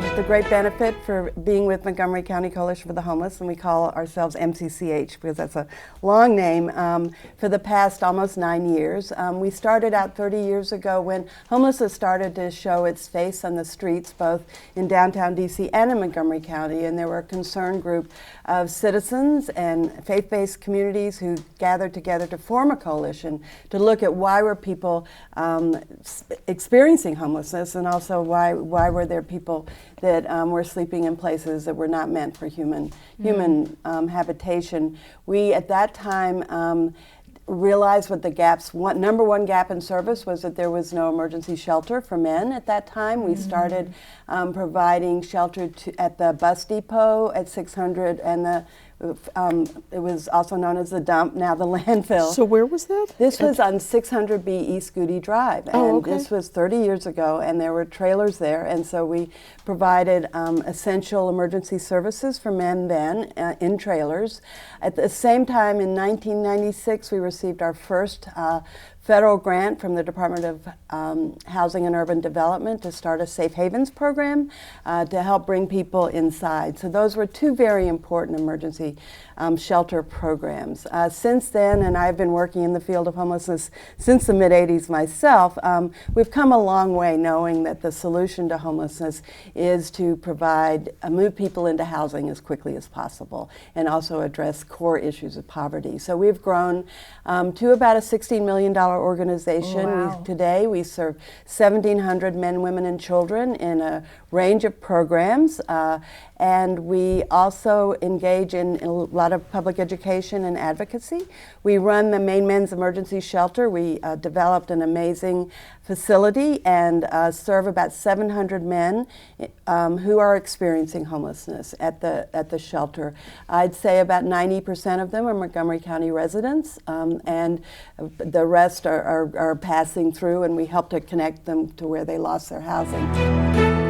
had the great benefit for being with Montgomery County Coalition for the Homeless, and we call ourselves MCCH because that's a long name, for the past almost 9 years. We started out 30 years ago when homelessness started to show its face on the streets, both in downtown DC and in Montgomery County, and there were a concerned group of citizens and faith-based communities who gathered together to form a coalition to look at why were people experiencing homelessness, and also why were there people that were sleeping in places that were not meant for human habitation. We at that time realized what the gaps, number one gap in service was that there was no emergency shelter for men at that time. We started providing shelter at the bus depot at 600 and it was also known as the dump, now the landfill. So where was that? This was on 600B East Goody Drive, and this was 30 years ago, and there were trailers there, and so we provided essential emergency services for men then in trailers. At the same time, in 1996, we received our first federal grant from the Department of Housing and Urban Development to start a Safe Havens program to help bring people inside. So those were two very important emergency shelter programs. Since then, and I've been working in the field of homelessness since the mid-'80s myself, we've come a long way knowing that the solution to homelessness is to provide, move people into housing as quickly as possible and also address core issues of poverty. So we've grown to about a $16 million organization. Wow. Today we serve 1,700 men, women, and children in a range of programs, and we also engage in a lot of public education and advocacy. We run the Maine Men's Emergency Shelter. We developed an amazing facility and serve about 700 men who are experiencing homelessness at the shelter. I'd say about 90% of them are Montgomery County residents, and the rest are passing through, and we help to connect them to where they lost their housing.